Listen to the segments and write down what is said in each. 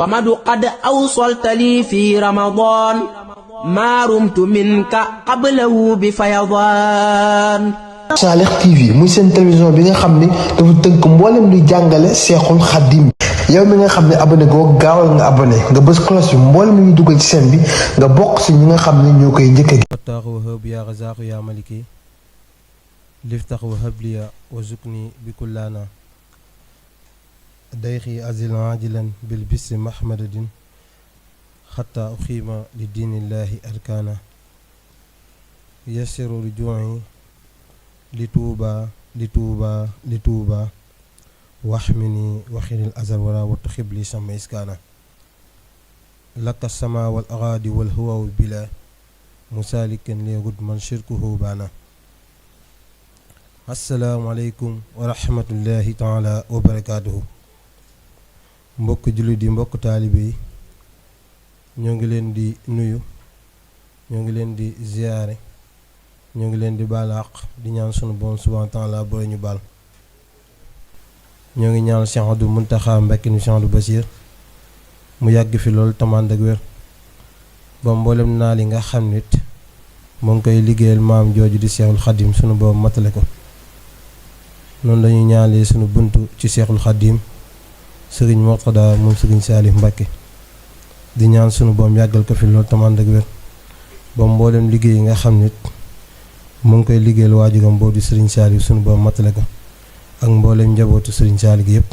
ومد قد أوصلت لي في رمضان ما رمت منك قبله بفيضان. Salih TV muy seen télévision bi nga xam ni dafa tënk mboolem luy jàngale Seexul Xadim. yow mi nga xam ne abonné goo gaawal nga abonné nga bës cloche bi mboolem lu ñu dugal ci seen bi nga bokk si ñi nga xam ne ñoo koy njëkk a gis. fattaaxu wahab yaa razaaxu yaa maliki liftax wahab liya wa zukni bi kullaana dayxi azilan ajilan bil bisri mahmadadin xatta uxiima li diinillaahi arkaana yasiru rujuuci li tuuba waxmini waxinil azal wala wattu xibli sama iskaana laka sama wal araadi wal huwaw bila musaalikan leegud man shirkuhu baana. asalaamaaleykum wa rahmatullahi taala wa barakaatuhu. mbokk jullit yi mbokk taalibe yi ñoo ngi leen di nuyu, ñoo ngi leen di ziyaare, ñoo ngi leen di baal àq di ñaan sunu borom subhaanahu wa taala boole ñu baal. ñoo ngi ñaan Cheikh Abdou Muntaxa Mbakke ni Cheikh Abdou Basir mu yàgg fi loolu tamand ak wér ba mboolem naa li nga xam nit mu ngi koy liggéeyal maam jooju di Seexul Xadim sunu boobu matale ko. noonu lañuy ñaanlee sunu buntu ci Seexul Xadim sëriñ Murtada moom sëriñ Saalih Mbakke di ñaan sunu boom yàggal ko fi loolu tamand ak wér ba mboolem liggéey yi nga xam nit mu ngi koy liggéeyal waajuram boobu di sëriñ Saalih sunu boobu matale ko ak mboolem njabootu sëriñ Saalih gi yëpp.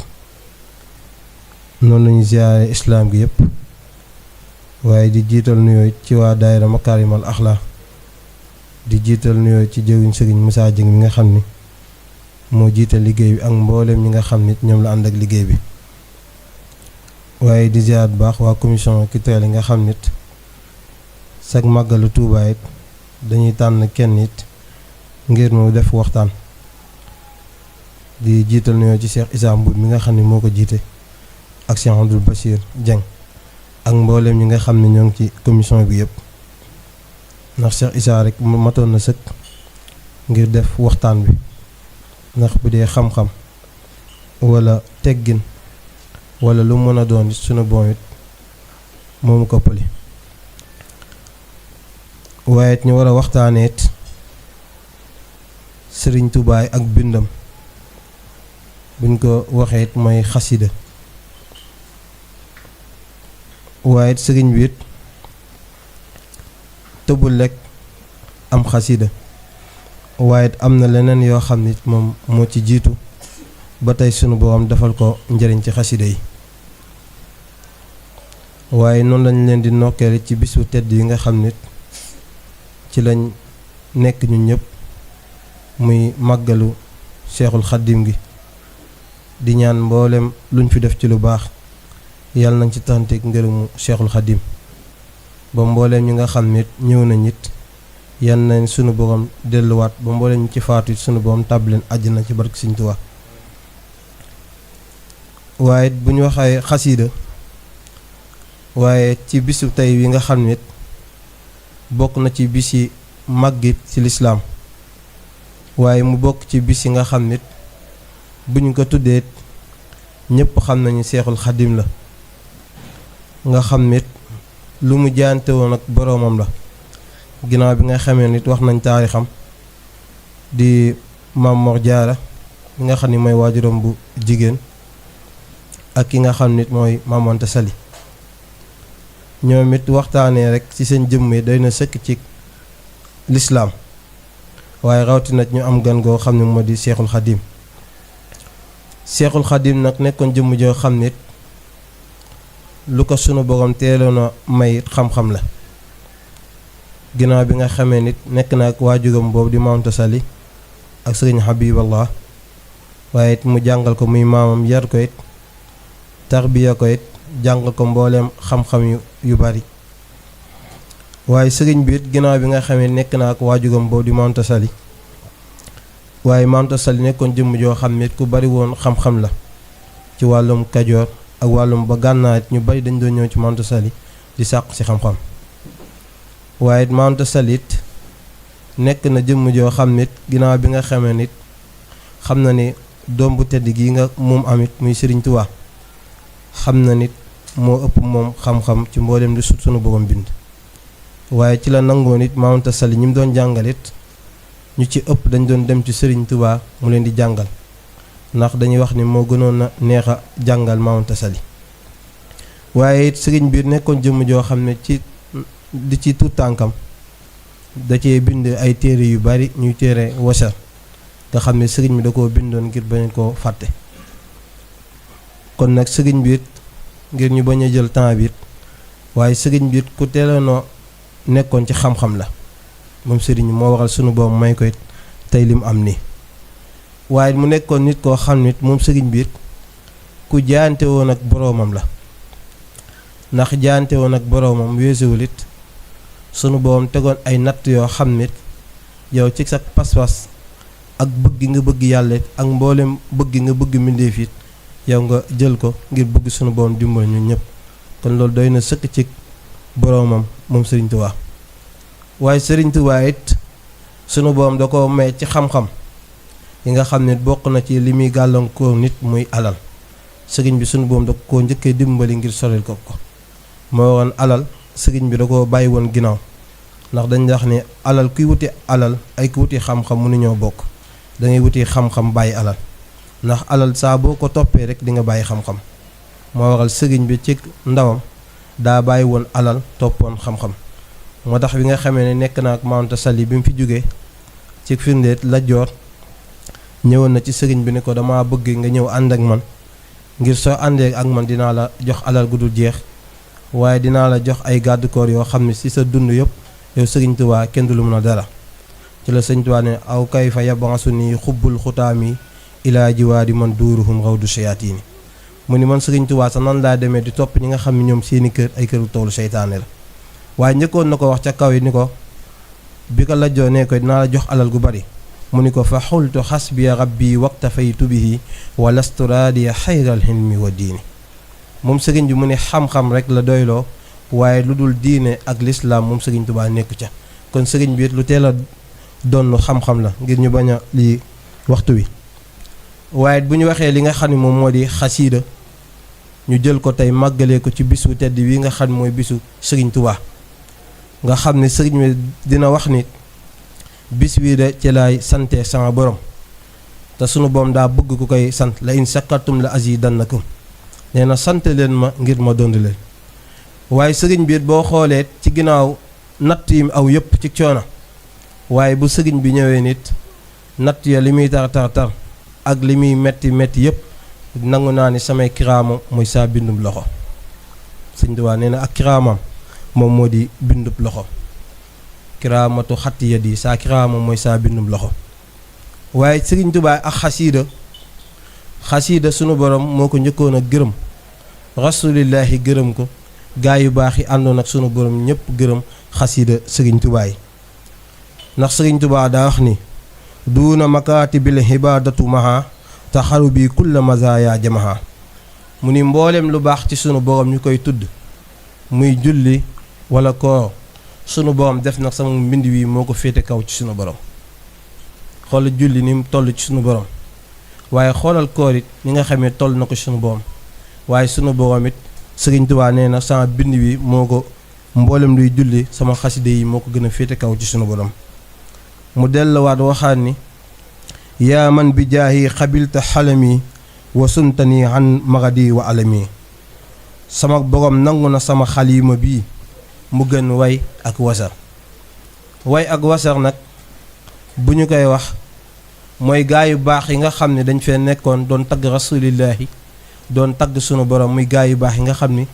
noonu lañu ziyaare islaam gi yëpp waaye di jiital nuyoo ci waa daayira Makaarimal Axlaaq di jiital nuyoo ci jëwiñ sëriñ Musaa Jëng mi nga xam ni moo jiital liggéey bi ak mboolem ñi nga xam nit ñoom la ànd ak liggéey bi. waaye di ziyaar bu baax waa commission culturelle yi nga xam nit sag màggalu Tuubaa it dañuy tànn kenn nit ngir mu def waxtaan. di jiital nuyoo ci Cheikh Issa Mbuub mi nga xam ne moo ko jiite ak Cheikh Abdou Bachir Dieng ak mboolem ñi nga xam ne ñoo ngi ci commission bi yëpp ndax Cheikh Issa rek matoon na sëkk ngir def waxtaan bi ndax bu dee xam-xam wala teggin wala lu mën a doon sunu boom it moomu koppali. waaye it ñu war a waxtaaneet Sëriñ Tuubaa ak bindam buñ ko waxee it mooy xasida. waaye it sëriñ bi it tëbul lekk am xasida waaye it am na leneen yoo xam nit moom moo ci jiitu ba tey sunu borom defal ko njëriñ ci xasida yi. waaye noonu lañ leen di nokkeele ci bisu tedd yi nga xam nit ci lañ nekk ñun ñëpp muy màggalu Seexul Xaddim gi di ñaan mboolem luñ fi def ci lu baax yàlla nañ ci tanteeg ngërëmu Seexul Xadim ba mboolem ñi nga xam nit ñëw nañ it yan nañ sunu borom delluwaat ba mboolem ñi ci faatu sunu borom tàbb leen àjjana ci barke Sëriñ Tuubaa. waaye bu ñu waxee xasiida waaye ci bisu tey wi nga xam nit bokk na ci bis yi màggit ci lislaam waaye mu bokk ci bis yi nga xam nit bu ñu ko tuddee ñëpp xam nañu Seexul Xadim la nga xam nit lu mu jaante woon ak boroomam la. ginnaaw bi nga xamee nit wax nañ taarixam di Maam Mor Jaara mi nga xam ni mooy waajuram bu jigéen ak ki nga xam nit mooy Maam Anta Sali. ñoom it waxtaanee rek ci seen jëmm yi doy na sëkk ci lislaam waaye rawatina ñu am gan goo xam ne moo di Seexul Xadim. Seexul Xadim nag nekkoon jëmm joo xam nit lu ko sunu borom teeloon a may xam-xam la. ginnaaw bi nga xamee nit nekk na ak waajuram boobu di Maam Anta Sali ak sëriñ Habiballah waaye it mu jàngal ko muy maamam yar ko it tarbiya ko it jàngal ko mbooleem xam-xam yu bari. waaye sëriñ bi it ginnaaw bi nga xamee nekk na ak waajuram boobu di Maam Anta Sali waaye Maam Anta Sali nekkoon jëmm joo xam nit ku bari woon xam-xam la ci wàllum Kajoor ak wàllum ba Gànnaar ñu bari dañ doon ñëw ci Maam Anta Sali di sàq ci xam-xam. waaye Maam Anta Sali it nekk na jëmm joo xam nit ginnaaw bi nga xamee nit xam na ni doom bu tedd gi nga moom amit muy Sëriñ Tuubaa xam na nit moo ëpp moom xam-xam ci mboolem di sunu borom bind waaye ci la nangoon it Maam Anta Sali ñi mu doon jàngalit ñu ci ëpp dañ doon dem ci Sëriñ Tuubaa mu leen di jàngal ndax dañuy wax ni moo gënoon a neex a jàngal Maam Anta Sali waaye it sëriñ bi nekkoon jëmm joo xam ne di ci tuut tànkam da cee bind ay téere yu bari ñuy téere wasar nga xam ne sëriñ bi da koo bindoon ngir bañ koo fàtte kon nag sëriñ bi it ngir ñu bañ a jël temps bi it waaye sëriñ bi it ku teeloonoo nekkoon ci xam-xam la moom sëriñ bi moo waral sunu boom may ko it tey lim am nii waaye mu nekkoon nit koo xam nit moom sëriñ bi it ku jaante woon ak boroomam la ndax jaante woon ak boroomam weesuwul it sunu boom tegoon ay natt yoo xam nit yow ci sa pas-pas ak bëgg nga bëgg yàlla ak mboolem bëgg nga bëgg mbindéef it yow nga jël ko ngir bëgg sunu boom dimbal ñun ñëpp kon loolu doy na sëkk ci boroomam moom Sëriñ Tuubaa waaye Sëriñ Tuubaa it sunu boom da ko may ci xam-xam yi nga xam ne bokk na ci li muy gàllankoor nit muy alal sëriñ bi sunu boom da ko njëkkee dimbali ngir soril ko moo woon alal sëriñ bi da ko bàyyi woon ginnaaw ndax dañ wax ne alal kuy wuti alal ay ku wuti xam-xam mënuñoo bokk dangay wuti xam-xam bàyyi alal ndax alal saa boo ko toppee rek di nga bàyyi xam-xam moo waral sëriñ bi ci ndawam daa bàyyi woon alal toppoon xam-xam moo tax bi nga xamee ne nekk na ak Maam Anta Sali bi mu fi jógee ci firndeet Lat Joor ñëwoon na ci sëriñ bi ni ko dama bëgg nga ñëw ànd ak man ngir soo àndee ak man dinaa la jox alal gu dul jeex waaye dinaa la jox ay gàddukoor yoo xam ne ci sa dund yëpp yow Sëriñ Tuubaa kenn du lu mën a dara ci la Sëriñ Tuubaa ne aw kayfa yabansu nii xubbul xutaami ilaa jiwaadi man duuruhum rawdu shayaatiini mu ni man Sëriñ Tuubaa sax nan laa demee di topp ñi nga xam ne ñoom seeni kër ay këru toolu seytaane la waaye njëkkoon na ko wax ca kaw yi ni ko bi ko lajjoo ne ko dinaa la jox alal gu bari mu ni ko fa xultu xasbiya rabbi waktafaytu bihi wa lastu raadiya xayral hilmi wa diini moom sëriñ bi mu ne xam-xam rek la doyloo waaye lu dul diine ak lislaam moom Sëriñ Tuubaa nekku ca kon sëriñ bi it lu teel a donn xam-xam la ngir ñu bañ a lii waxtu wi waaye bu ñu waxee li nga xam ne moom moo di xasiida ñu jël ko tey màggalee ko ci bisu tedd wi nga xam mooy bisu Sëriñ Tuubaa nga xam ne sëriñ bi dina wax ni bis bii de ci laay sante sama borom te sunu boom daa bëgg ku koy sant la in sakkartum la azidannakum nee na sant leen ma ngir ma dond leen waaye sëriñ bi boo xoolee ci ginnaaw natt yi aw yëpp ci coono waaye bu sëriñ bi ñëwee nit natt ya li muy tar ak li muy metti yëpp nangu naa ni samay kiraama mooy saa bindum loxo Sëriñ Tuubaa nee na ak kiraamam moom moo di bindub loxo kiraamatu xatti yadi saa kiraama mooy saa bindum loxo waaye Sëriñ Tuubaa ak xasiida sunu borom moo ko njëkkoon a gërëm rasulillahi gërëm ko gaa yu baax yi àndoon ak sunu borom ñëpp gërëm xasiida Sëriñ Tuubaa yi ndax Sëriñ Tuubaa daa wax ni duuna makaatibil hibaadatu maha taxaru bi kulla mazaya jamaha mu ni mboolem lu baax ci sunu borom ñu koy tudd muy julli wala koor sunu borom def nag sama mbind wi moo ko féete kaw ci sunu borom xoolal julli ni mu toll ci sunu borom waaye xoolal koor it ni nga xamee toll na ko sunu borom waaye sunu borom it Sëriñ Tuubaa nee na sama bind wi moo ko mboolem luy julli sama xaside yi moo ko gën a féete kaw ci sunu borom mu delluwaat waxaat ni yaa man bi jaahi xabilta xalami wa suntani an magadi wa alami sama borom nangu na sama xalima bii mu gën way ak wasar nag bu ñu koy wax mooy gaa yu baax yi nga xam ne dañ fee nekkoon doon tagg rasulillahi doon tagg sunu borom muy gaa yu baax yi nga xam ni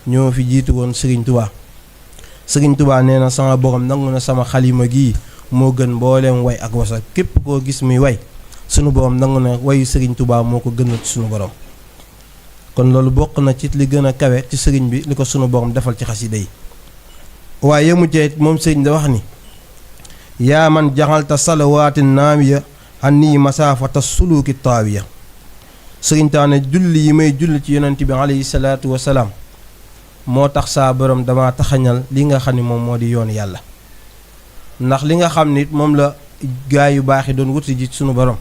ñoo fi jiitu woon Sëriñ Tuubaa nee na sama borom nangu na sama xalima gii moo gën mbooleem way ak wasar képp koo gis muy way sunu borom nangu na wayu Sëriñ Tuubaa moo ko gënal ci sunu borom kon loolu bokk na ci li gën a kawe ci sëriñ bi li ko sunu borom defal ci xasida yi waaye yemu ceet moom sëriñ da wax ni yaa man jaxalta salawaati naamiya xanii masaafata suluuki taawiya sëriñ taane julli yi may julli ci yonent bi alayhi salaatu wasalaam moo tax saa borom dama taxañal li nga xam ne moom moo di yoon yàlla ndax li nga xam ni moom la gaa yu baax yi doon wuti ji sunu borom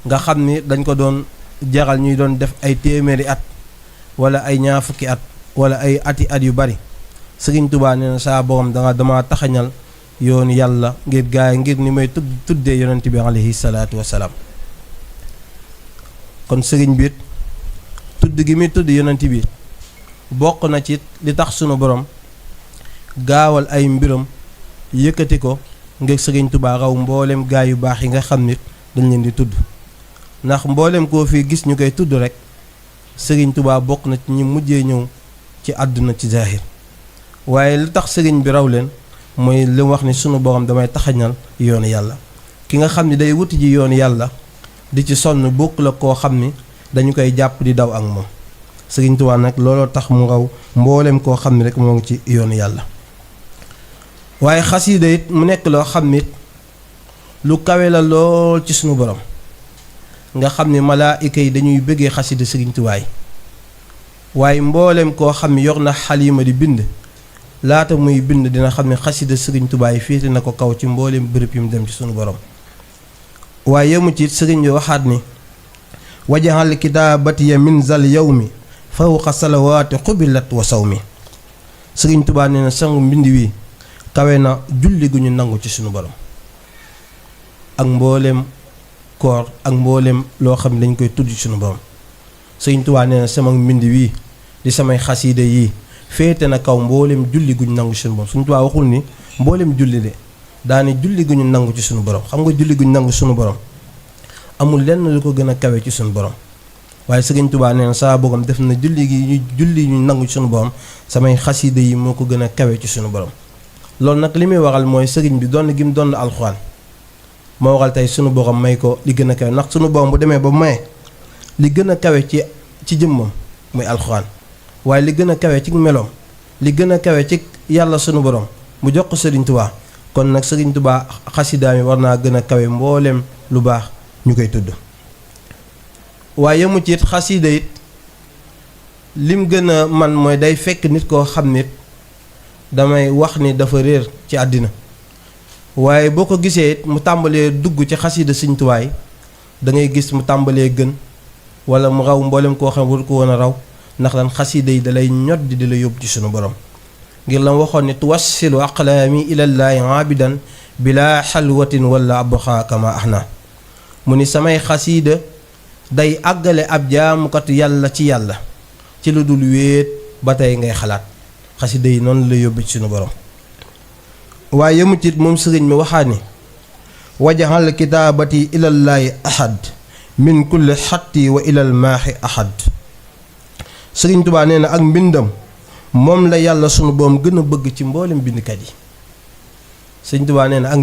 nga xam ni dañ ko doon jaral ñuy doon def ay téeméeri at wala ay ñaar fukki at wala ay ati at yu bari Sëriñ Tuubaa nee na saa borom dama taxañal yoonu yàlla ngir gaay ngir ni may tuddee yonent bi alayhi salaatu wasalaam. kon sëriñ bi tudd gi muy tudd yonent bi bokk na ci li tax sunu borom gaawal ay mbiram yëkkati ko ngir Sëriñ Tuubaa raw mboolem gaay yu baax yi nga xam nit dañ leen di tudd ndax mboolem koo fi gis ñu koy tudd rek Sëriñ Tuubaa bokk na ci ñi mujjee ñëw ci àdduna ci zahir waaye li tax sëriñ bi raw leen mooy li wax ni sunu borom damay taxañal yoonu yàlla. ki nga xam ni day wuti ji yoonu yàlla di ci sonn bokk la koo xam ni dañu koy jàpp di daw ak moom Sëriñ Tuubaa nag looloo tax mu raw mboolem koo xam ni rek moo ngi ci yoonu yàlla. waaye xasiida it mu nekk loo xam nit lu kawe la lool ci sunu borom nga xam ni malaayika yi dañuy bëggee xasiida Sëriñ Tuubaa yi waaye mboolem koo xam ni yor na xalima di bind laata muy bind dina xam ne xasida Sëriñ Tuubaa yi féete na ko kaw ci mboolem bërëb yi mu dem ci sunu borom. waaye yemu ci sëriñ bi waxaat ni wajaxal kitaabatiya min zal yawmi fawqa salawaati xubilat wa sawmi. Sëriñ Tuubaa nee na sangu mbind wi kawe na julli gu ñu nangu ci sunu borom ak mboolem koor ak mboolem loo xam ne dañ koy tudd ci sunu borom. Sëriñ Tuubaa nee na sama mbind wi di samay xasida yi féete na kaw mboolem julli gu ñu nangu ci sunu borom. Sëriñ Tuubaa waxul ni mboolem julli de daani julli gu ñu nangu ci sunu borom. xam nga julli gu ñu nangu sunu borom amul lenn lu ko gën a kawe ci sunu borom waaye Sëriñ Tuubaa nee na saa borom def na julli ñu nangu ci sunu borom samay xasida yi moo ko gën a kawe ci sunu borom. loolu nag li muy waral mooy sëriñ bi doon gi mu doon alxuraan moo waral tey sunu borom may ko li gën a kawe ndax sunu borom bu demee ba maye li gën a kawe ci jëmmam muy alxuraan waaye li gën a kawe ci meloom li gën a kawe ci yàlla sunu borom mu jox ko Sëriñ Tuubaa kon nag Sëriñ Tuubaa xasidaa mi war naa gën a kawe mbooleem lu baax ñu koy tudd. waaye yemu ci it xasida it lim gën a man mooy day fekk nit koo xam nit damay wax ni dafa réer ci àddina waaye boo ko gisee it mu tàmbalee dugg ci xasida Sëriñ Tuubaa yi da ngay gis mu tàmbalee gën wala mu raw mboolem koo xam waru ko woon a raw ndax lan xasida yi dalay ñoddi di la yóbbu ci sunu borom ngir la waxoon ne tuwassilu aqlaami ilallaahi aabidan bila xalwatin wala abxa kama ahna mu ni samay xasida day àggale ab jaamukat yàlla ci lu dul wéet ba tey ngay xalaat xasida yi noonu la yóbbu ci sunu borom. waaye yemu ci moom sëriñ mi waxaa ni wajaxal kitaabati ilallaahi ahad min kulli xatti wa ilal maaxi ahad. Sëriñ Tuubaa nee na ak mbindam moom la yàlla sunu boom gën a bëgg ci mboolem bindkat yi. Sëriñ Tuubaa nee na ak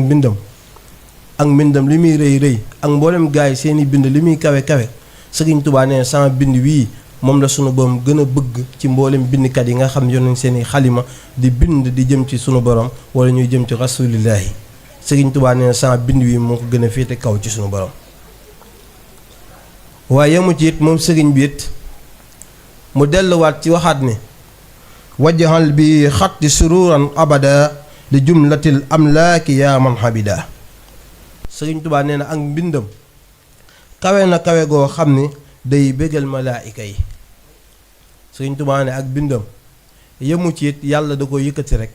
mbindam li muy rëy rëy ak mboolem gaay yi seeni bind li muy kawe kawe Sëriñ Tuubaa nee na sama bind wii moom la sunu boom gën a bëgg ci mboolem bindkat yi nga xam yoon nañ seeni xalima di bind di jëm ci sunu borom wala ñuy jëm ci rasuulillaahi. Sëriñ Tuubaa nee na sama bind wii moo ko gën a féete kaw ci sunu borom. waaye yemu ci it moom sëriñ bi it mu delluwaat ci waxaat ni wajjahal bi xatti sururan abada li jumlatil amlaaki yaa man habida. Sëriñ Tuubaa nee na ak mbindam kawe na kawe goo xam ni day bégal malaayika yi. Sëriñ Tuubaa ne ak bindam yemu ci it yàlla da ko yëkkati rek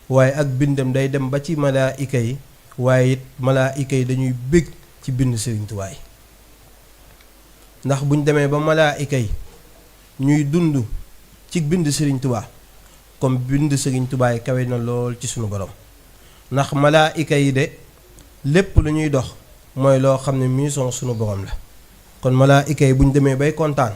waaye ak bindam day dem ba ci malaayika yi waaye it malaayika yi dañuy bég ci bind Sëriñ Tuubaa yi ndax buñ demee ba malaayika yi ñuy dund ci bind Sëriñ Tuubaa comme bind Sëriñ Tuubaa yi kawe na lool ci sunu borom ndax malaayika yi de lépp lu ñuy dox mooy loo xam ne mission sunu borom la kon malaayika yi buñ demee bay kontaan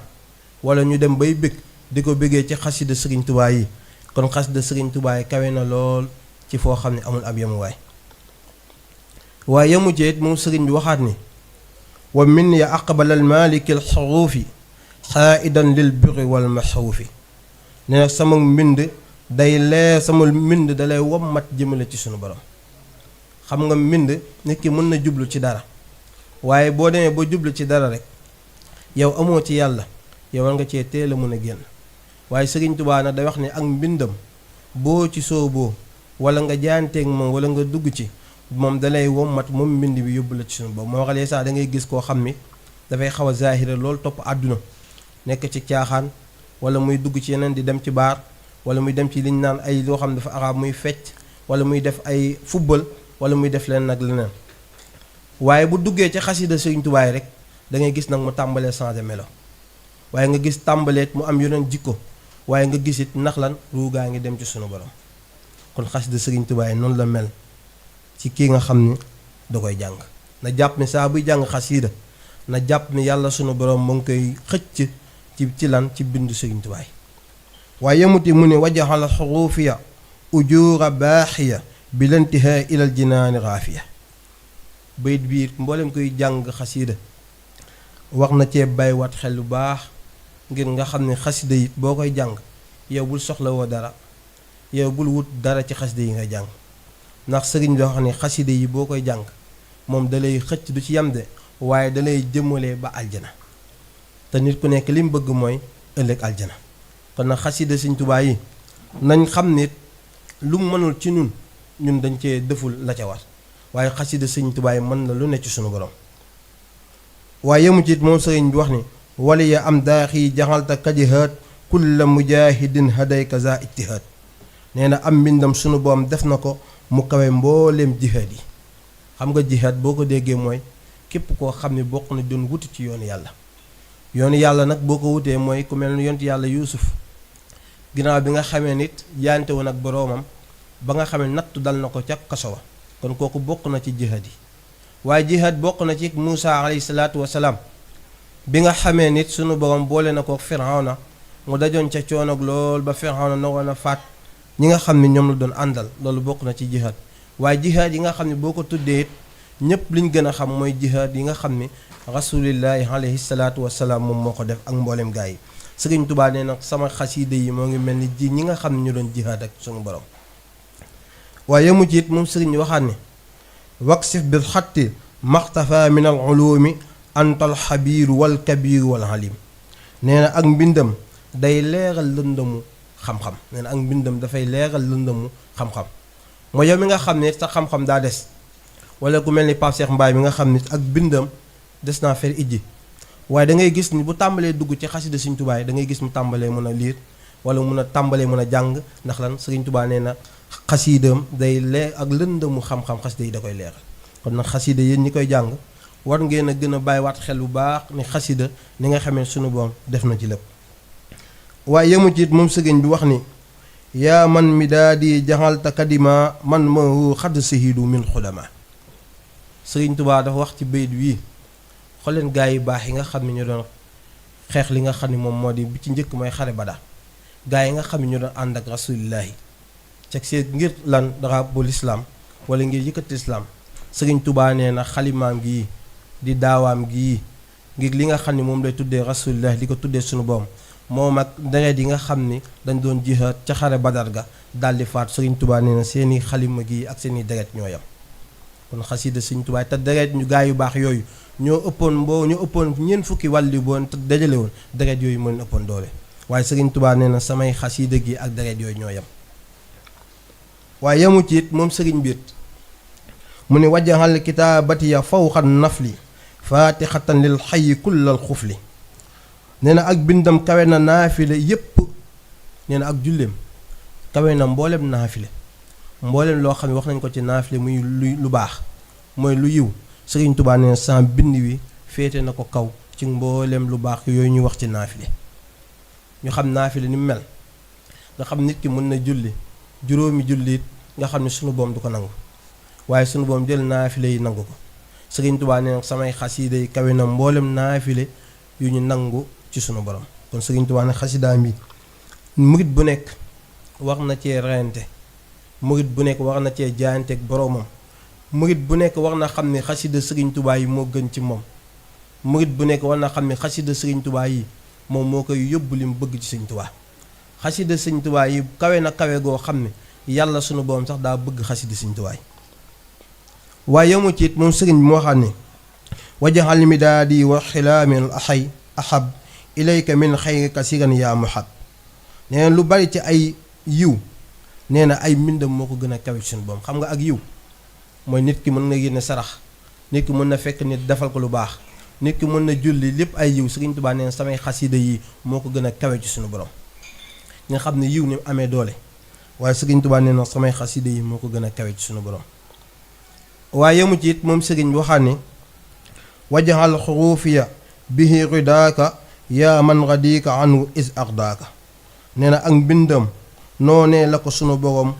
wala ñu dem bay bég di ko bégee ci xasida Sëriñ Tuubaa yi kon xasida Sëriñ Tuubaa yi kawe na lool ci foo xam ne amul ab yemuwaay. waaye yemu ci it moom sëriñ bi waxaat ni wa min ya aqbalal maliki al xuruufi xaaidan lil birri wal maxruufi ne nag sama mbind dalay wommat jëmale ci sunu borom. xam nga mbind nit ki mën na jublu ci dara waaye boo demee ba jublu ci dara rek yow amoo ci yàlla yow war nga cee teel a mën a génn waaye Sëriñ Tuubaa nag day wax ne ak mbindam boo ci sooboo wala nga jaanteeg moom wala nga dugg ci moom dalay wommat moom mbind bi yóbbu la ci sunu borom moo waxalee sax da ngay gis koo xam ni dafay xaw a zaahira loolu topp àdduna nekk ci caaxaan wala muy dugg ci yeneen di dem ci baar wala muy dem ci liñ naan ay loo xam ne dafa araab muy fecc wala muy def ay football wala muy def leen nag leneen waaye bu duggee ci xasida Sëriñ Tuubaa rek da ngay gis nag mu tàmbalee changer melo waaye nga gis tàmbaleet mu am yeneen jikko waaye nga gis it ndax lan ruugaa ngi dem ci sunu borom kon xasida Sëriñ Tuubaa noonu la mel ci kii nga xam ni da koy jàng na jàpp ni saa buy jàng xasida na jàpp ni yàlla sunu borom mu ngi koy xëcc ci lan ci bindu Sëriñ Tuubaa waaye yemuti mu ne wajaxal xuruufiya ujuura baaxiya bi lantihaa ilal jinaani raafiya bayit biir mboolem koy jàng xasida wax na cee bàyyiwaat xel lu baax ngir nga xam ne xasida yi boo koy jàng yow bul soxlawoo dara yow bul wut dara ci xasida yi nga jàng ndax sëriñ bi wax ne xasida yi boo koy jàng moom dalay xëcc du ci yam de waaye dalay jëmmalee ba aljana te nit ku nekk li mu bëgg mooy ëllëg aljana kon nag xasida Sëriñ Tuubaa yi nañ xam nit lu mu mënul ci ñun dañ cee deful la ca war waaye xasida Sëriñ Tuubaa yi mën na lu ne ci sunu borom waaye yemu ci it moom sëriñ bi wax ni wala ya am daaxi jaxalta kajihaat kulla mujahidin hadayka za ijtihaad nee na am mbindam sunu boom def na ko mu kawe mbooleem jihaad yi xam nga jihaad boo ko déggee mooy képp koo xam ne bokk na doon wuti ci yoonu yàlla nag boo ko wutee mooy ku mel ni yonent yàlla yuusuf ginnaaw bi nga xamee nit yaante woon ak boroomam ba nga xamee nattu dal na ko ca kaso wa kon kooku bokk na ci jihaad yi waaye jihaad bokk na ci Muusa alayhi salaatu wasalaam bi nga xamee nit sunu borom boole na ko Firawna mu dajoon ca coonog lool ba Firawna naroon a faat ñi nga xam ne ñoom la doon àndal loolu bokk na ci jihaad waaye jihaad yi nga xam ne boo ko tuddee it ñépp liñ gën a xam mooy jihaad yi nga xam ne rasulillahi alayhi salaatu wasalaam moom moo ko def ak mboolem gaa yi Sëriñ Tuubaa nee nag sama xasiida yi moo ngi mel ni ji ñi nga xam ne ñu doon jihaad ak sunu borom waaye yemu ci it moom sëriñ waxaat ne waqsif bil xatti maxtafa min al ulumi antal xabiiru wal kabiiru wal alim nee na ak mbindam day leeral lëndamu xam-xam nee na ak mbindam dafay leeral lëndamu xam-xam mooy yow mi nga xam ne sa xam-xam daa des wala ku mel ni Pape Cheikh Mbaye mi nga xam ne ak bindam des naa fer ijji waaye da ngay gis ni bu tàmbalee dugg ci xasida Sëriñ Tuubaa da ngay gis mu tàmbalee mën a liir wala mun a tàmbalee mën a jàng ndax lan Sëriñ Tuubaa nee na xasiidam day leer ak lëndamu xam-xam xasida yi da koy leeral kon nag xasida yéen ñi koy jàng war ngeen a gën a bàyyiwaat xel bu baax ni xasida ni nga xamee sunu boom def na ci lépp waaye yemu ci it moom sëriñ bi wax ni yaa man mi daa di jaxalta kadima man ma xadd sahidu min xudama Sëriñ Tuubaa dafa wax ci bayit wii xool leen gaa yi baax yi nga xam ne ñu doon xeex li nga xam ne moom moo di bi ci njëkk mooy xare Badar gaa yi nga xam ne ñu doon ànd ak rasulillahi ceg see ngir lan drapeau l'islam wala ngir yëkkati islam Sëriñ Tuubaa nee na xalimaam gii di daawaam gii ngir li nga xam ne moom lay tuddee rasulillahi di ko tuddee sunu boom moom ak deret yi nga xam ni dañ doon jihaad ca xare Badar ga daldi faat Sëriñ Tuubaa nee na seeni xalima gii ak seeni deret ñoo yam kon xasida Sëriñ Tuubaa te deret ñu gaa yu baax yooyu ñoo ëppoon ñeent fukki wàlli boon te dajale woon deret yooyu moo leen ëppoon doole waaye Sëriñ Tuubaa nee na samay xasida gi ak deret yooyu ñoo yem waaye yemu ci it moom sëriñ biit mu ne wajjaxal kitaabatiya fawxan nafli faatixatan lil xayi kullal xufli nee na ak bindam kawe na naafile yépp nee na ak julleem kawe na mboolem naafile mboolem loo xam ne wax nañ ko ci naafile muy lu baax mooy lu yiw Sëriñ Tuubaa nee na sa bind wi féete na ko kaw ci mboolem lu baax yooyu ñuy wax ci naafile ñu xam naafile ni mu mel nga xam nit ki mën na julli juróomi jullit nga xam ne sunu boom du ko nangu waaye sunu boom jël naafile yi nangu ko Sëriñ Tuubaa nee na samay xasiida yi kawe na mboolem naafile yu ñu nangu ci sunu borom kon Sëriñ Tuubaa ne xasidaam bi murit bu nekk war na cee reyante murit bu nekk war na cee jaayanteeg boroomam murit bu nekk war na xam ne xasida Sëriñ Tuubaa yi moo gën ci moom murit bu nekk war na xam ne xasida Sëriñ Tuubaa yi moom moo koy yóbbu li mu bëgg ci Sëriñ Tuubaa xasida Sëriñ Tuubaa yi kawe na kawe goo xam ne yàlla sunu borom sax daa bëgg xasida Sëriñ Tuubaa yi waaye yemu ci it moom sëriñ bi moo xam ne wajaxal mi daa di wa xilaamil axay ahab ilayka min xayrika siran yaa muhab nee na lu bari ci ay yiw nee na ay mbindam moo ko gën a kawe ci sunu borom xam nga ak yiw mooy nit ki mën na génne sarax nit ki mën na fekk nit defal ko lu baax nit ki mën na julli lépp ay yiw Sëriñ Tuubaa nee na samay xasida yi moo ko gën a kawe ci suñu borom nga xam ne yiw ni mu amee doole waaye Sëriñ Tuubaa nee na samay xasida yi moo ko gën a kawe ci suñu borom waaye yemu ci it moom sëriñ waxaat ne wajaxal xuruufiya bihi ridaaka yaa man radika anhu is ardaaka nee na ak mbindam noonee la ko sunu borom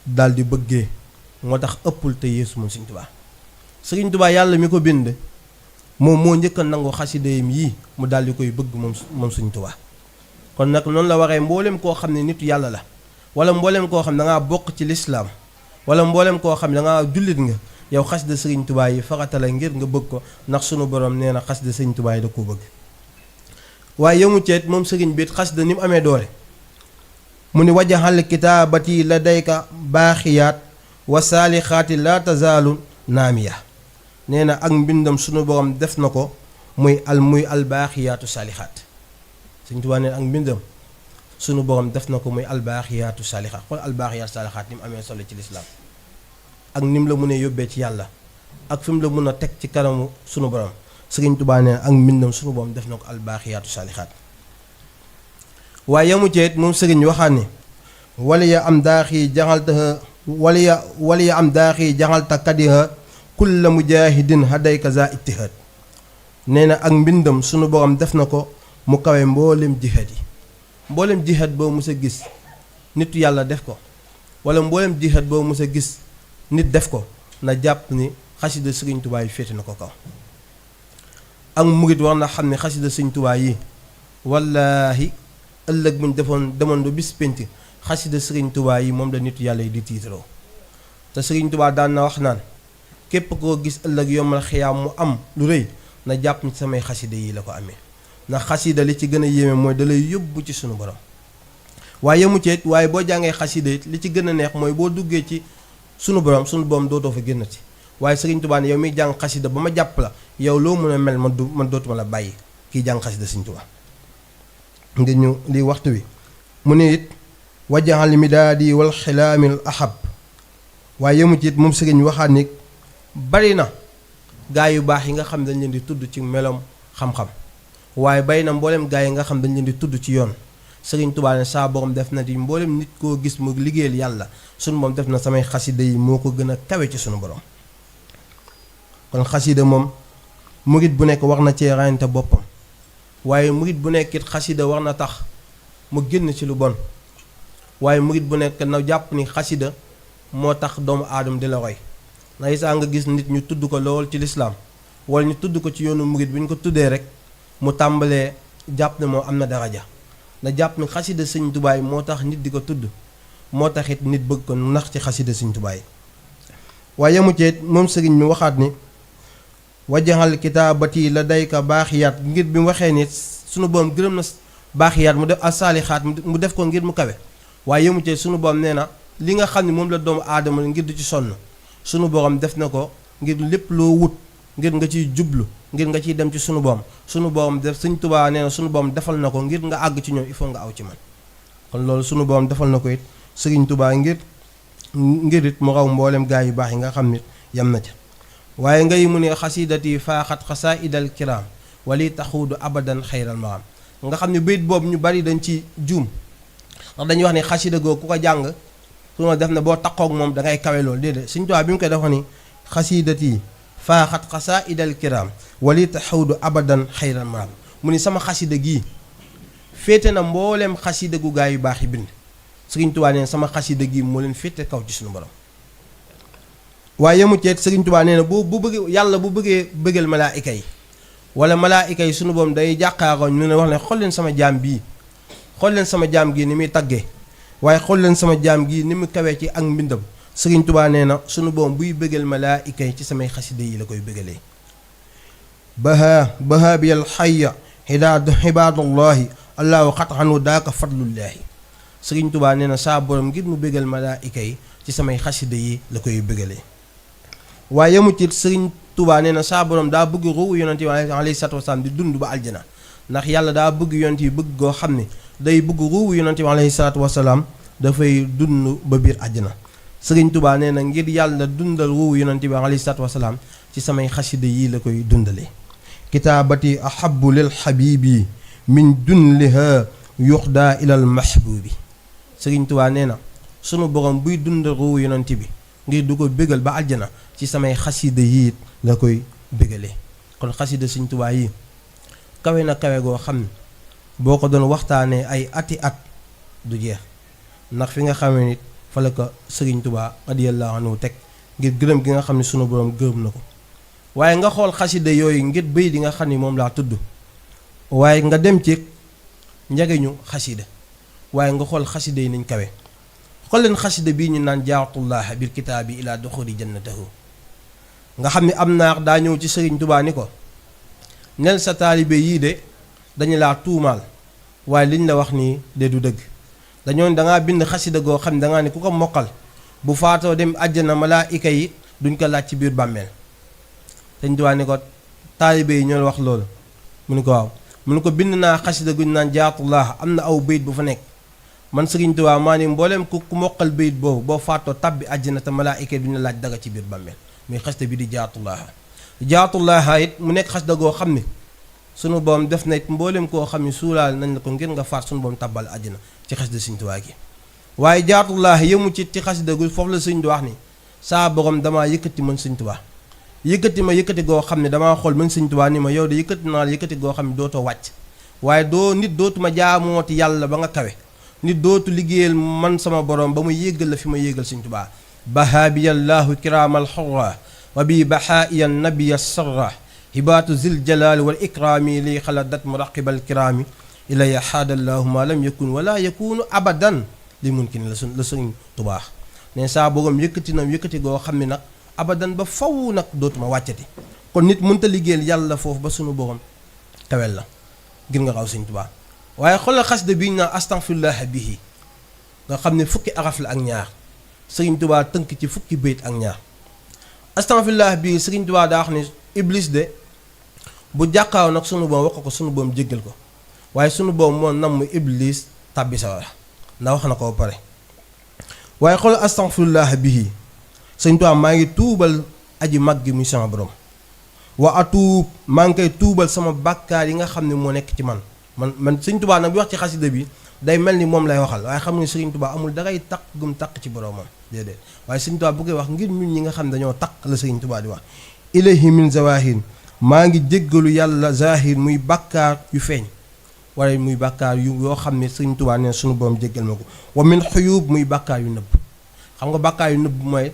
daal di bëggee moo tax ëppul te yeesu moom Sëriñ Tuubaa yàlla mi ko bind moom moo njëkk a nangu xasidayam yii mu daal di koy bëgg moom Sëriñ Tuubaa kon nag noonu la waxee mboolem koo xam ne nitu yàlla la wala mboolem koo xam ne dangaa bokk ci lislaam wala mboolem koo xam ne dangaa jullit nga yow xasida Sëriñ Tuubaa yi farata la ngir nga bëgg ko ndax sunu borom nee na xasida Sëriñ Tuubaa yi da koo bëgg waaye yemu ceet moom sëriñ bi xasida ni mu amee doole mu ni wajaxal kitaabati la dayka baaxiyaat wa saalixaati laa tazaalu naamiya nee na ak mbindam sunu borom def na ko muy albaaxiyaatu saalixaat Sëriñ Tuubaa nee na ak mbindam sunu borom def na ko muy albaaxiyaatu saalixaat xool albaaxiyaatu saalixaat ni mu amee solo ci lislaam ak ni mu la mën a yóbbee ci yàlla ak fi mu la mën a teg ci kanamu sunu borom Sëriñ Tuubaa nee na ak mbindam sunu borom def na ko albaaxiyaatu saalixaat waaye yamu ceet moom sëriñ waxaat ne waliya am daaxi jaxalta waliya am daaxi jaxalta kadiha kulla mujahidin hadayka za ittihaad nee na ak mbindam sunu borom def na ko mu kawe mboolem jihaad yi mboolem jihaad boo mës a gis nitu yàlla def ko wala mboolem jihaad boo mës a gis nit def ko na jàpp ni xasida Sëriñ Tuubaa yi féete na ko kaw ak murit war na xam ne xasida Sëriñ Tuubaa yi wallaahi ëllëg buñ demoon ba bis pénc xasida Sëriñ Tuubaa yi moom la nitu yàlla yi di tiitaroo te Sëriñ Tuubaa daan na wax naan képp koo gis ëllëg yombal xiyaam mu am lu rëy na jàpp ni samay xasida yi la ko amee ndax xasida li ci gën a yéeme mooy dalay yóbbu ci sunu borom waaye yemu ci waaye boo jàngee xasida it li ci gën a neex mooy boo duggee ci sunu borom dootoo fa génnati waaye Sëriñ Tuubaa ne yow miy jàng xasida ba ma jàpp la yow loo mën a mel man dootuma la bàyyi kiy jàng xasida Sëriñ Tuubaa ngi ñu lii waxtu wi mu ne it wajaxal midaadi wal xilaamil ahab waaye yemu ci it moom sëriñ waxaat ni bari na gaa yu baax yi nga xam dañ leen di tudd ci melom xam-xam waaye bari na mboolem gaa yi nga xam dañ leen di tudd ci yoon Sëriñ Tuubaa ne saa borom def na di mboolem nit koo gis mu liggéeyal yàlla sunu moom def na samay xasida yi moo ko gën a kawe ci sunu borom kon xasida moom murit bu nekk war na cee ràññate boppam waaye murit bu nekk it xasida war na tax mu génn ci lu bon waaye murit bu nekk na jàpp ni xasida moo tax doomu aadama di la roy ndax saa nga gis nit ñu tudd ko lool ci lislaam wala ñu tudd ko ci yoonu murit bu ñu ko tuddee rek mu tàmbalee jàpp ne moo am na daraja na jàpp ni xasida Sëriñ Tuubaa yi moo tax nit di ko tudd moo tax it nit bëgg ko nax ci xasida Sëriñ Tuubaa yi waaye yemu ceet moom sëriñ mi waxaat ni wajaxal kitaabati la dayka baaxiyaat ngir bi mu waxee ni sunu boom gërëm na baaxiyaat mu def asaalixaat mu def ko ngir mu kawe waaye yemu ceet sunu boom nee na li nga xam ne moom la doomu aadama ngir du ci sonn sunu borom def na ko ngir lépp loo wut ngir nga ciy jublu ngir nga ciy dem ci sunu borom def Sëriñ Tuubaa nee na sunu borom defal na ko ngir nga àgg ci ñoom il faut nga aw ci man kon loolu sunu borom defal na ko it Sëriñ Tuubaa ngir it mu raw mboolem gaa yu baax yi nga xam nit yam na ca waaye ngay mu ne xasidati faaxat xasaa idal kiraam wali taxuudu abadan xayral maram nga xam ne bayit boobu ñu bari dañ ci juum ndax dañuy wax ne xasida googu ku ko jàng su ma def na boo taqoog moom da ngay kawe loolu déedéet Sëriñ Tuubaa bi mu koy defa ni xasidati faaxat xasaa idal kiraam wali taxuudu abadan xayral maram mu ni sama xasida gii féete na mbooleem xasida gu gaa yu baax yi bind Sëriñ Tuubaa nee na sama xasida gii moo leen féete kaw ci suñu borom waaye yemu ceet Sëriñ Tuubaa nee na bu bëggee yàlla bu bëggee bëggal malaayika yi wala malaayika yi suñu borom day jàqaaroon ñu ne wax ne xool leen sama jaam bii xool leen sama jaam gii ni muy taggee waaye xool leen sama jaam gii ni mu kawee ci ak mbindam Sëriñ Tuubaa nee na suñu borom buy bëggal malaayika yi ci samay xasida yi la koy bëggalee baha biyal xayya xibaadallahi allahu xatxanu daaka fadlullaahi Sëriñ Tuubaa nee na saa borom ngir mu bëggal malaayika yi ci samay xasida yi la koy bëggalee waaye yemu ci Sëriñ Tuubaa nee na saa borom daa bëgg ruuwu yonent yi alayhi salaatu wasalaam di dund ba aljana ndax yàlla daa bëgg yonent yi bëgg goo xam ne day bëgg ruuwu yonent yi alayhi salaatu wasalaam dafay dund ba biir aljana Sëriñ Tuubaa nee na ngir yàlla dundal ruuwu yonent bi alayhi salaatu wasalaam ci samay xasida yi la koy dundalee kitaabati ahabu lil habibi min dunliha yuxdaa ilal mahbubi. Sëriñ Tuubaa nee na sunu borom buy dund ruu yonent bi ngir du ko bégal ba aljana ci samay xasida yi la koy bégalee. kon xasida Sëriñ Tuubaa yi kawe na kawe goo xam ne boo ko doon waxtaanee ay ati at du jeex, ndax fi nga xamee nit fa la ko Sëriñ Tuubaa radiyallahu anhu teg ngir gërëm gi nga xam ne sunu borom gërëm na ko. waaye nga xool xasida yooyu ngir bëy di nga xam ni moom laa tudd, waaye nga dem ci njariñu xasida, waaye nga xool xasida yi nañ kawe. xool leen xasida bii ñu naan jaatullah bil kitaabi ila duxuri jannatahu, nga xam ne am naar daa ñëw ci Sëriñ Tuubaa ni ko nel sa taalibe yii de dañu laa tuumaal, waaye liñ la wax nii de du dëgg. dañoo dangaa bind xasida goo xam ne dangaa ne ku ko mokkal bu faatoo dem àjjana malaayika yi duñ ko laaj ci biir bàmmeel. Sëriñ Tuubaa ni ko taalibe yi ñoo wax loolu, mu ni ko waaw, mu ni ko bind naa xasida guñ naan jaatullah, am na aw bayit bu fa nekk, man Sëriñ Tuubaa maa ni mbooleem ku mokkal bayit boobu boo faatoo tabbi àjjana te malaayika yi duñ la laaj dara ci biir bàmmeel. muy xasida bi di jaatullah it mu nekk xasida goo xam ne sunu boom def na it mbooleem koo xam ne suulaal nañ la ko ngir nga faat sunu boom tabbal àjjana ci xasida Sëriñ Tuubaa gi. waaye jaatullah yëmu ci xasida gu foofu la Sëriñ Tuubaa wax ni saa borom damaa yëkkati man Sëriñ Tuubaa, yëkkati ma yëkkati goo xam ne damaa xool man Sëriñ Tuubaa ni ma yow de yëkkati naa la yëkkati goo xam ne dootoo wàcc, waaye nit dootuma jaamooti yàlla ba nga kawe, nit dootu liggéeyal man sama borom ba mu yéegal la fi ma yéegal Sëriñ Tuubaa. bahaabiyallahu kiraamal xurra wa bi bahaiyan nabiya sarra hibaatu zil jalaali wal ikraami li xaladat muraqibal kiraami ilaya xaadallahu ma lam yakun wala yakunu abadan li mumkin la Sëriñ Tuubaa ne saa borom yëkkati na yëkkati goo xam ne nag abadan ba faw nag dootuma wàccati. kon nit mënta liggéeyal yàlla foofu ba sunu borom kawel la ngir nga raw Sëriñ Tuubaa. waaye xoolal xasida bi ñu naan astaghfirullah bihi nga xam ne fukki araf la ak ñaar, Sëriñ Tuubaa tënk ci fukki bayit ak ñaar. astaghfirullah bihi Sëriñ Tuubaa daa wax ne iblis de bu jàkkaaw nag sunu boom wax ko sunu boom jéggal ko, waaye sunu boom moo nam mu iblis tàbbi sawara ndax wax na ko ba pare. waaye xoolal astaghfirullah bihi Sëriñ Tuubaa maa ngi tuubal aji mag gi muy sama borom, wa atuub maa ngi koy tuubal sama bàkkaar yi nga xam ne moo nekk ci man Sëriñ Tuubaa nag bi wax ci xasida bi day mel ni moom lay waxal, waaye xam nga Sëriñ Tuubaa amul dangay taq gum taq ci boromam déedéet. waaye Sëriñ Tuubaa bu koy wax ngir ñun ñi nga xam ne dañoo taq la Sëriñ Tuubaa di wax ilayhi min zawahir maa ngi jéggalu yàlla zahir muy bàkkaar yu feeñ wala muy bàkkaar yu yoo xam ne Sëriñ Tuubaa neen suñu borom jéggal ma ko, wa min xuyub muy bàkkaar yu nëbb. xam nga bàkkaar yu nëbb mooy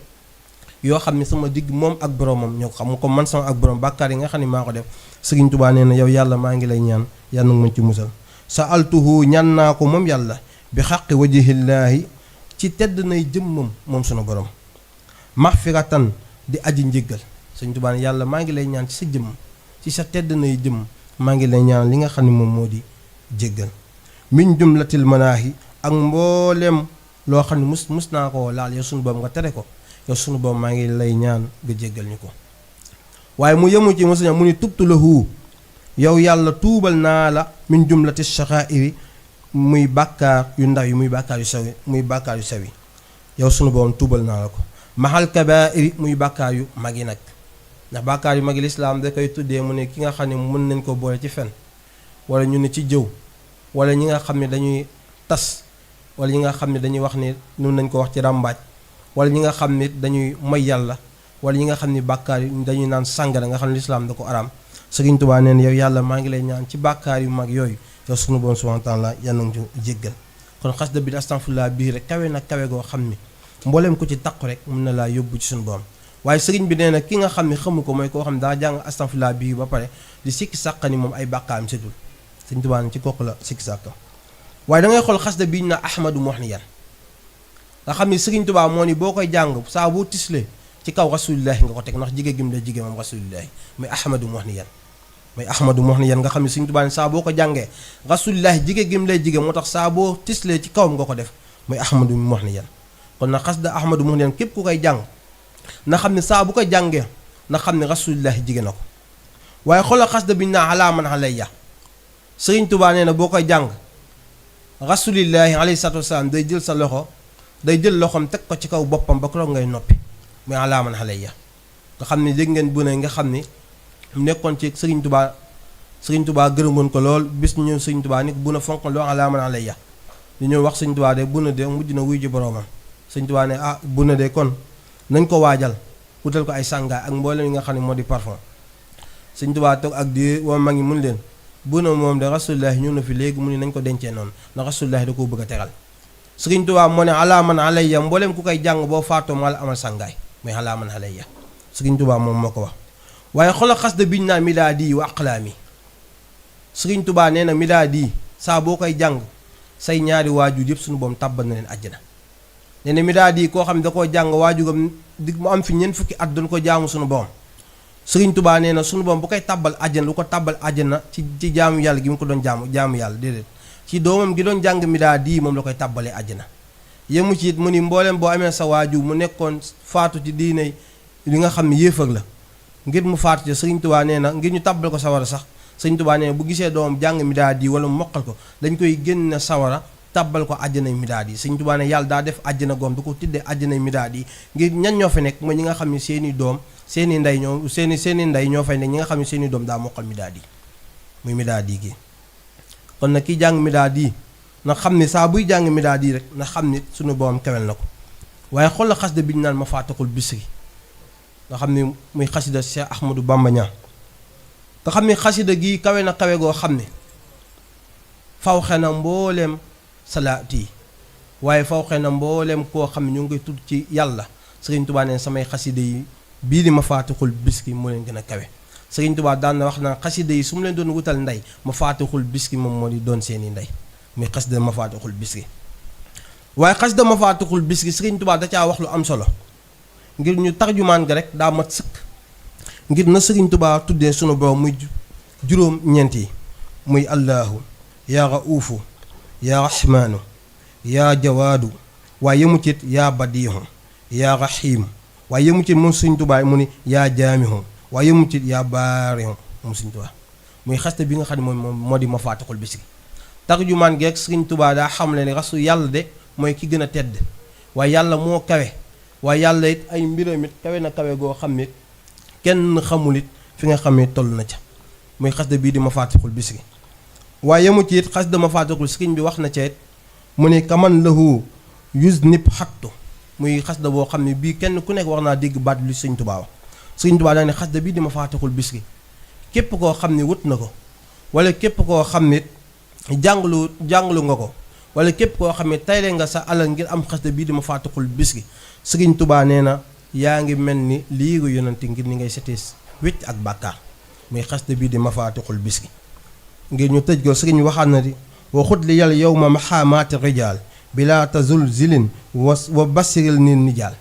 yoo xam ne sama digg moom ak boromam ñoo xam ko man sama ak borom bàkkaar yi nga xam ne maa ko def. Sëriñ Tuubaa nee na yow yàlla maa ngi lay ñaan yàlla nag ma ci musal. sa altuhu ñaan naa ko moom yàlla bi xaqi wajihillaahi ci tedd nay jëmmam moom sunu borom, maxfiratan di aji njéggal. Sëriñ Tuubaa ne yàlla maa ngi lay ñaan ci sa jëmm ci sa tedd nay jëmm maa ngi lay ñaan li nga xam ne moom moo di jéggal. min jumlatil manaahi ak mbooleem loo xam ne mus naa ko laal yow sunu borom nga tere ko, yow sunu borom maa ngi lay ñaan nga jéggal ñu ko. waaye mu yemu ci mosuña mu ni tubtu lahu yow yàlla tuubal naa la min jumlati shaxaa'iri muy bàkkaar yu ndaw yi muy bàkkaar yu sew yi yow sunu borom tuubal naa la ko. mahal kabaa'iri muy bàkkaar yu mag yi nag, ndax bàkkaar yu mag yi lislaam da koy tuddee mu ne ki nga xam ne mën nañ ko boole ci fen, wala ñu ne ci jëw, wala ñi nga xam ne dañuy tas, wala ñi nga xam ne dañuy wax ne nun nañ ko wax ci ràmbaaj, wala ñi nga xam ne dañuy moy yàlla, wala ñi nga xam ne bàkkaar yu dañuy naan sàngara nga xam ne lislaam da ko araam. Sëriñ Tuubaa neen yow yàlla maa ngi lay ñaan ci bàkkaar yu mag yooyu yow sunu borom subhaanahu wa taala yal na ñu jéggal. kon xasida bi astaghfirullah bii rek kawe na kawe goo xam ne mbooleem ko ci taqu rek mun na laa yóbbu ci sunu borom. waaye sëriñ bi nee na ki nga xam ne xamu ko mooy koo xam ne daa jàng astaghfirullah bii ba pare di sikki sàkka ni moom ay bàkkaaram setul. Sëriñ Tuubaa ci kooku la sikki sàkka. waaye da ngay xool xasida bi ñu na ahmadu muhniyan nga xam ne Sëriñ Tuubaa moo ni boo koy jàng saa boo tislee ci kaw rasulillahi nga ko teg ndax jigéen gi mu la jigéen moom rasulillahi muy ahmadu muhniyan nga xam ne Sëriñ Tuubaa saa boo ko jàngee rasulillahi jigéen gi mu lay jigéen moo tax saa boo tislee ci kawam nga ko def muy ahmadu muhniyan. kon na xasida ahmadu muhniyan képp ku koy jàng na xam ne saa bu ko jàngee na xam ne rasulillahi jigéen na ko. waaye xoolal xasida bi ñu naa alaa man alayya Sëriñ Tuubaa nee na boo koy jàng rasulillahi alayhi salaatu wasalaam day jël loxoom teg ko ci kaw boppam ba ko ngay noppi muy alaa man alayya nga xam ne dégg ngeen bu ne nga xam ni mu nekkoon ci Sëriñ Tuubaa gërëmoon ko lool bis ñu ñëw Sëriñ Tuubaa ni bu na fonk loo alaa man alayya ñu ñëw wax Sëriñ Tuubaa de bu na de mujj na wuy ji boroomam. Sëriñ Tuubaa ne bu na de kon nañ ko waajal wutal ko ay sàngaay ak mboolem yi nga xam ne moo di parfum. Sëriñ Tuubaa toog ak di woo mag ñi mun leen bu na moom de Rasulullaahi ñëw na fi léegi mu ne nañ ko dencee noonu ndax Rasulullaahi da koo bëgg a teral. Sëriñ Tuubaa moo ne alaa man alayya mboolem ku koy jàng boo faatoo maa la amal sàngaay mooy alaa man alayya Sëriñ Tuubaa moom moo ko wax. waaye xoolal xasida biñ naan midaadi wa aqlaami Sëriñ Tuubaa nee na midaadi saa boo koy jàng say ñaari waajur yëpp suñu boom tàbbal na leen àjjana. nee na midaadi koo xam ne da koo jàng waajugam di mu am fi ñeent fukki at doon ko jaamu suñu boom Sëriñ Tuubaa nee na suñu boom bu koy tàbbal àjjana lu ko tàbbal àjjana ci jaamu yàlla gi mu ko doon jaamu yàlla déedéet ci doomam gi doon jàng midaadi moom la koy tàbbalee àjjana. yemu ci it mu ni mboolem boo amee sa waajur mu nekkoon faatu ci diine li nga xam ne yéefar la ngir mu faatu ci Sëriñ Tuubaa nee na ngir ñu tàbbal ko sawara sax Sëriñ Tuubaa nee na bu gisee doomam jàng midaadi wala mu mokkal ko dañ koy génn sawara tàbbal ko àjjanay midaadi Sëriñ Tuubaa ne yàlla daa def àjjana goom du ko tuddee àjjanay midaadi ngir ñan ñoo fa nekk mooy ñi nga xam ne seeni doom seeni ndey ñoo fay nekk ñi nga xam ne seeni doom daa mokkal midaadi muy midaadi gi. kon nag kiy jàng midaadi na xam ne saa buy jàng midaadi rek na xam ni suñu borom kewel na ko. waaye xoolal xasida bi ñu naan Mafatihul Bichri nga xam ne muy xasida Cheikh Ahmadou Bamba Niang nga xam ne xasida gi kawe na kawe goo xam ne fawxe na mbooleem salaat yi waaye fawxe na mbooleem koo xam ne ñu ngi koy tudd ci yàlla. Sëriñ Tuubaa neen samay xasida yi bii di Mafatihul Bichri moo leen gën a kawe. Sëriñ Tuubaa daan na wax naa xasida yi su mu leen doon wutal ndey Mafatihul Bichri moom moo di doon seeni ndey muy xasida Mafatihul Bichri. waaye xasida Mafatihul Bichri Sëriñ Tuubaa da caa wax lu am solo ngir ñu tarjumaan ga rek daa mat sëkk ngir na Sëriñ Tuubaa tuddee sunu borom muy juróom ñeent yi muy allahu yaa rauufu yaa rahmaanu yaa jawaadu waaye yemu cit yaa badiihu yaa rahiim waaye yemu cit moom Sëriñ Tuubaa mu ni yaa jaamihu waaye yemu cit yaa baarihu moom Sëriñ Tuubaa muy xasida bi nga xam ne moom moo di Mafatihul Bichri. tarjumaan gi rek Sëriñ Tuubaa daa xamle ne rasu yàlla de mooy ki gën a tedd waaye yàlla moo kawe waaye yàlla it ay mbiram it kawe na kawe goo xam ne kenn xamul it fi nga xam ne toll na ca muy xasida bii di Mafatihul Bichri. waaye yemu ci it xasida Mafatihul sëriñ bi wax na ca it mu ne kaman lahu yuznib xattu muy xasida boo xam ne bii kenn ku nekk war naa dégg baat lu Sëriñ Tuubaa wax. Sëriñ Tuubaa daa ne xasida bii di Mafatihul Bichri képp koo xam ne wut na ko wala képp koo xam ne jànglu nga ko wala képp koo xam ne tayle nga sa alal ngir am xasida bii di Mafatihul Bichri Sëriñ Tuubaa nee na yaa ngi mel ni liiru yonante ngir ni ngay setee wécc ak bàkkaar muy xasida bii di Mafatihul Bichri. ngir ñu tëj ko sëriñ waxaan na di waxut li yàlla yow ma maxaamaati rijaal bila tazul zilin wa basiril ni nijaal.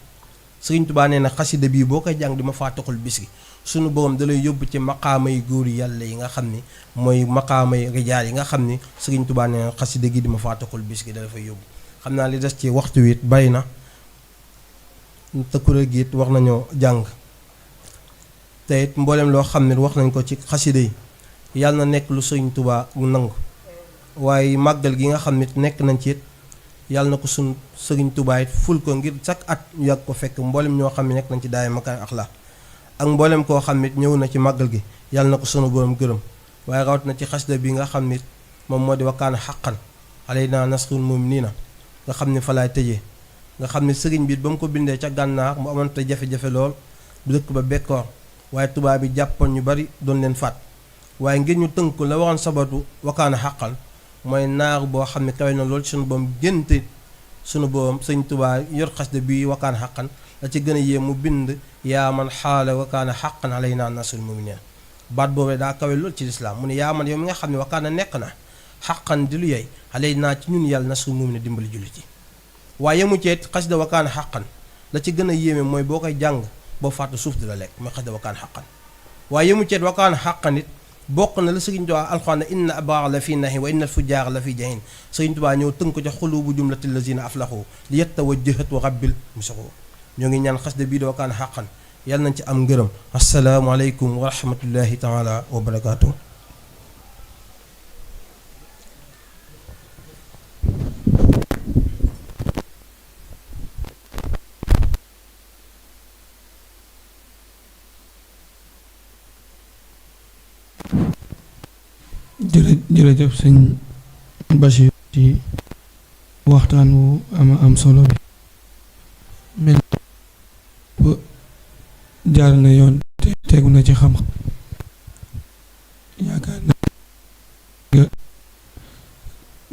Sëriñ Tuubaa nee na xasida bii boo koy jàng di Mafatihul Bichri sunu borom da lay yóbbu ci maqaamay góor yàlla yi nga xam ni mooy maqaamay rijaal yi nga xam ni Sëriñ Tuubaa nee na xasida gi di Mafatihul Bichri da la fay yóbbu. xam naa li des ci waxtu wi it bari na te kuréel gi it wax nañoo jàng te it mboolem loo xam ne wax nañ ko ci xasida yi yàlla na nekk lu Sëriñ Tuubaa mu nangu waaye màggal gi nga xam ne nekk nañ ci it yàlla na ko suñ Sëriñ Tuubaa it ful ko ngir chaque at ñu yàgg ko fekk mboolem ñoo xam ne nekk nañ ci daay Makaarim Axlaaq ak mboolem koo xam ne ñëw na ci màggal gi yàlla na ko sunu borom gërëm waaye rawat na ci xasida bi nga xam ne moom moo di wa kaana haqqan alaynaa nasrul mu'miniina nga xam ne fa laay tëjee nga xam ne sëriñ bi ba mu ko bindee ca gànnaar mu amoon te jafe-jafe lool dëkk ba bekkoor waaye tubaab bi jàppoon ñu bari doon leen faat waaye ngir ñu tënk la waxoon sabatu wa kaana haqqan mooy naar boo xam ne kawe na lool sunu borom génte sunu borom Sëriñ Tuubaa yor xasida bi wa kaana haqqan la ci gën a yee mu bind yaa man xaala wa kaana haqqan alaynaa nasrul mu'miniin baat boobu daa kawe lool ci lislaam mu ne yaa man yow mi nga xam ne wa kaana nekk na haqqan di lu yey alaynaa ci ñun yàlla nasrul mu'miniin dimbali jullit yi. waaye yemu ceet xasida wa kaana haqqan la ci gën a yéeme mooy boo koy jàng boo fàttu suuf di la lekk mooy xasida wa kaana haqqan waaye yemu ceet wa kaana haqqan it bokk na la Sëriñ Tuubaa alxuraan inna abraara la fi na'iim wa inna al-fujjaara la fi jahiim Sëriñ Tuubaa ñëw tënk ko ca xuluubu jumlati llaziina aflaxu li yatawajjahatu rabbil musaxu ñoo ngi ñaan xasida bii di wa kaana haqqan yàlla nañ ci am ngërëm. assalaamu aleykum wa rahmatullahi taala wa barakaatuh. jërëjëf sëñ Bachir ci waxtaan wu am solo bi mel ba jaar na yoon te tegu na ci xam yaakaar na nga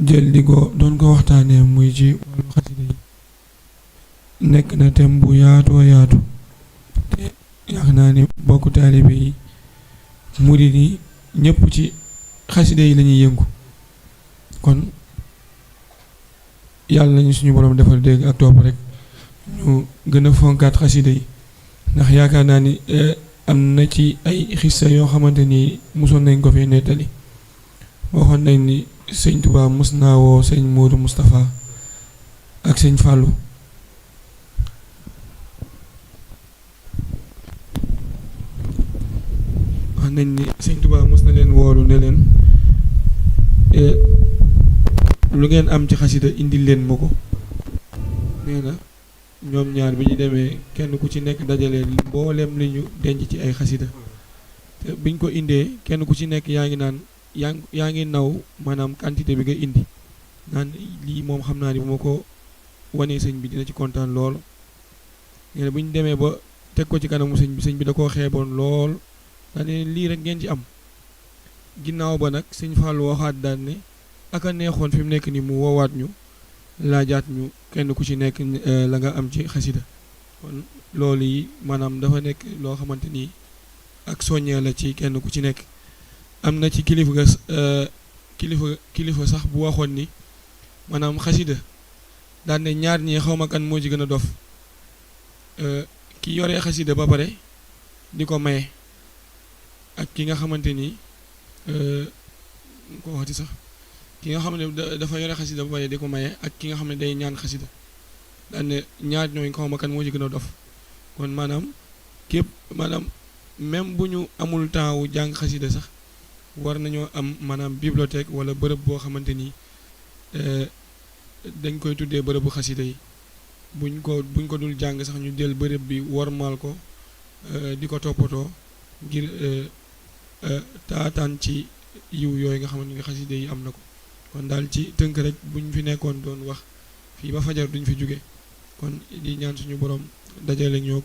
jël di ko doon ko waxtaanee muy ci wàllu xasida yi nekk na thème bu yaatoo yaatu te yaakaar naa ni bokku taalibe yi murid yi ñëpp ci xasida yi lañuy yëngu kon yàlla nañu suñu borom defal dégg ak topp rek ñu gën a fonkaat xasida yi ndax yaakaar naa ni am na ci ay xissa yoo xamante ni mosoon nañ ko fi nettali waxoon nañ ni sëñ Tuubaa mos naa woo sëñ Moodu Moustapha ak sëñ Fàllu wax nañ ni sëñ Tuubaa mos na leen woolu ne leen lu ngeen am ci xasida indil leen ma ko nee na ñoom ñaar bi ñu demee kenn ku ci nekk dajale mboolem li ñu denc ci ay xasida te biñ ko indee kenn ku ci nekk yaa ngi naan yaa ngi naw maanaam quantité bi nga indi naan lii moom xam naa ni bu ma ko wanee sëñ bi dina ci kontaan lool nee na bu ñu demee ba teg ko ci kanamu sëñ bi da koo xeeboon lool daane lii rek ngeen ci am ginnaaw ba nag sëñ Fall waxaat daan ne aka neexoon fi mu nekk ni mu woowaat ñu laajaat ñu kenn ku ci nekk la nga am ci xasida kon loolu yi maanaam dafa nekk loo xamante ni ak soññee la ci kenn ku ci nekk am na ci kilifa sax bu waxoon ni maanaam xasida daan ne ñaar ñi xaw ma kan moo ci gën a dof ki yoree xasida ba pare di ko maye ak ki nga xamante ni ko waxati sax ki nga xam ne dafa yore xasida ba pare di ko maye ak ki nga xam ne day ñaan xasida daan ne ñaar ñooñu xaw ma kan moo ci gën a dof kon maanaam képp maanaam même bu ñu amul temps wu jàng xasida sax war nañoo am maanaam bibliothèque wala bërëb boo xamante ni dañ koy tuddee bërëbu xasida yi buñ ko dul jàng sax ñu jël bërëb bi wormaal ko di ko toppatoo ngir taataan ci yiw yooyu nga xamante ni xasida yi am na ko kon daal ci tënk rek buñ fi nekkoon doon wax fii ba fajar duñ fi jóge kon di ñaan suñu borom dajale ñoog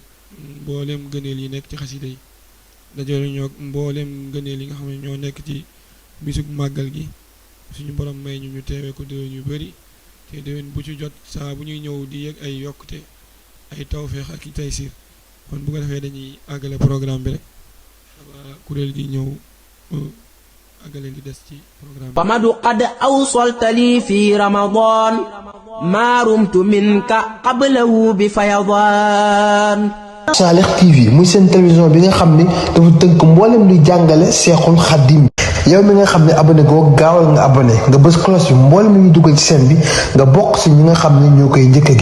mbooleem gëneel yi nekk ci xasida yi dajale ñoog mbooleem gëneel yi nga xam ne ñoo nekk ci bisug màggal gi suñu borom may ñu teewee ko déwén yu bari te déwén bu ci jot saa bu ñuy ñëw di yëg ay yokkute ay tawféex ak i taysiir kon bu ko defee dañuy àggale programme bi rek kuréel gi ñëw àggale li des ci programme bi. famadu qad awsaltali fi ramadan ma rumtu minka qablahu bi fayadaan. Salih TV muy seen télévision bi nga xam ni dafa tënk mboolem luy jàngale Seexul Xadim yow mi nga xam ne abonné goo gaawal nga abonné nga bës cloche bi mboolem lu ñu dugal ci seen bi nga bokk ci ñi nga xam ne ñoo koy njëkk a